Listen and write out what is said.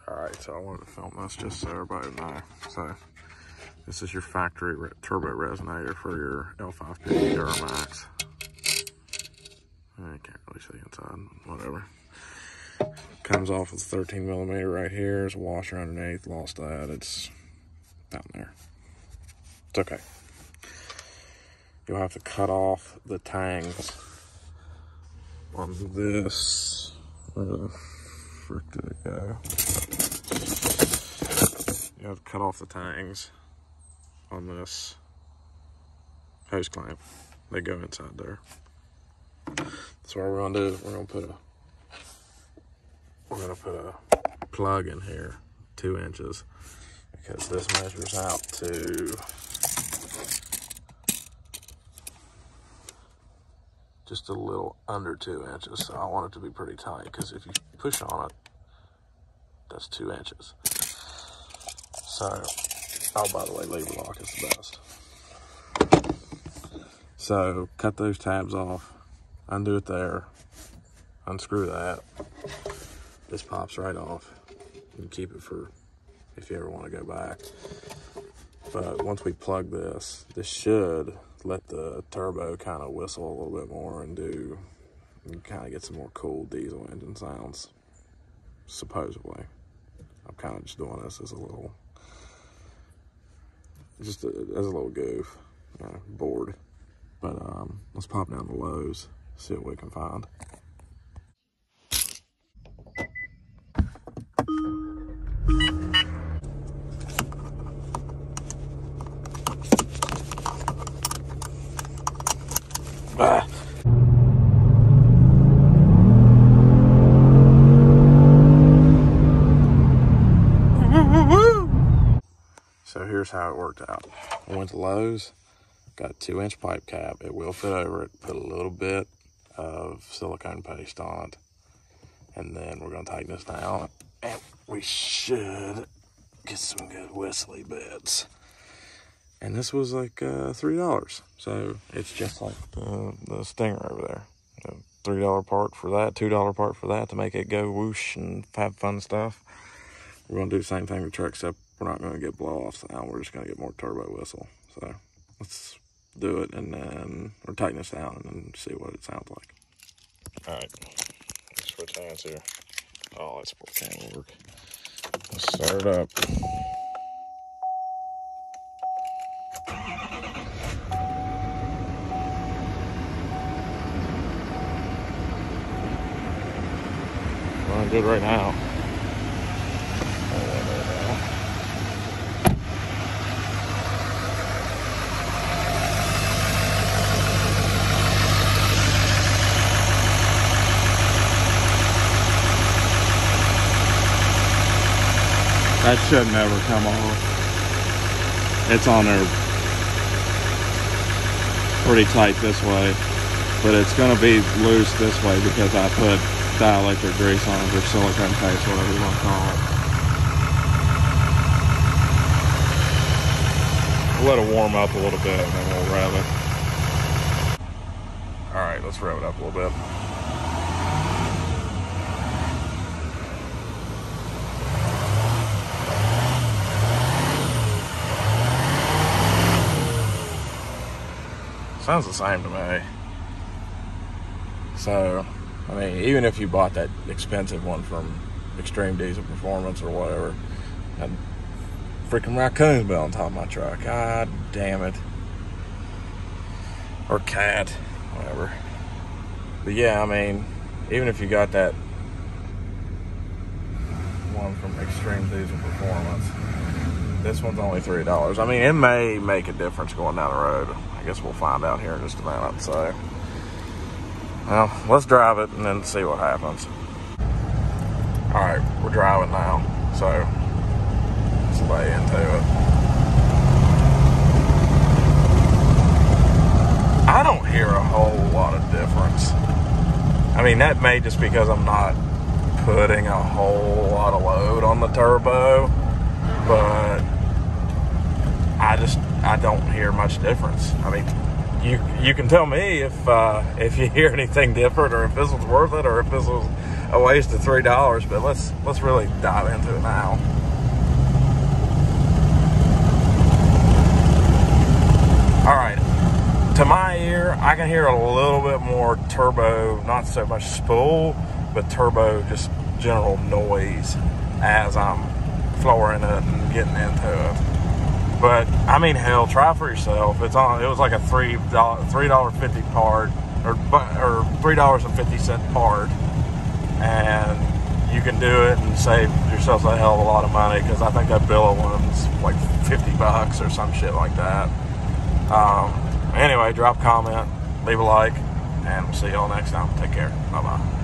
Alright, so I wanted to film this just so everybody knows. So, this is your factory turbo resonator for your L5P Duramax. I can't really see inside, whatever. Comes off with 13mm right here. There's a washer underneath, lost that. It's down there. It's okay. You'll have to cut off the tangs on this. Where the frick did it go? You have to cut off the tangs on this hose clamp. They go inside there. So what we're gonna do, we're gonna put a plug in here, 2 inches, because this measures out to just a little under 2 inches. So I want it to be pretty tight, because if you push on it, that's 2 inches. So, oh, by the way, lever lock is the best. So cut those tabs off, undo it there, unscrew that. This pops right off. You can keep it for if you ever want to go back. But once we plug this, this should let the turbo kind of whistle a little bit more and kind of get some more cool diesel engine sounds, supposedly. I'm kind of just doing this as a little, as a little goof, bored. But let's pop down the lows, see what we can find. So here's how it worked out. I went to Lowe's, got a 2-inch pipe cap. It will fit over it. Put a little bit of silicone paste on it. And then we're gonna tighten this down. And we should get some good whistly bits. And this was like $3. So it's just like the Stinger over there. $3 part for that, $2 part for that to make it go whoosh and have fun stuff. We're gonna do the same thing with the truck, except we're not gonna get blow-off sound. We're just gonna get more turbo whistle. So let's do it, and then we'll tighten this down and then see what it sounds like. All right, let's switch hands here. Oh, that spool can't work. Let's start it up. Running good right now. That should never come off. It's on there pretty tight this way, but it's going to be loose this way because I put dielectric grease on it, or silicone paste, whatever you want to call it. We'll let it warm up a little bit and then we'll rev it. Alright, let's rev it up a little bit. Sounds the same to me. So, I mean, even if you bought that expensive one from Extreme Diesel Performance or whatever, that freaking raccoon's been on top of my truck. God damn it. Or cat, whatever. But yeah, I mean, even if you got that one from Extreme Diesel Performance, this one's only $3. I mean, it may make a difference going down the road. I guess we'll find out here in just a minute. So, well, let's drive it and then see what happens. All right, we're driving now. So, let's lay into it. I don't hear a whole lot of difference. I mean, that may just because I'm not putting a whole lot of load on the turbo, but I don't hear much difference. I mean, you can tell me if you hear anything different, or if this was worth it, or if this was a waste of $3, but let's really dive into it now. All right, to my ear, I can hear a little bit more turbo, not so much spool, but turbo, just general noise as I'm flooring it and getting into it. But I mean, hell, try it for yourself. It was like a $3.50 part, or $3.50 part, and you can do it and save yourself a hell of a lot of money, because I think that Billo one's like $50 or some shit like that. Anyway, drop a comment, leave a like, and we'll see y'all next time. Take care. Bye-bye.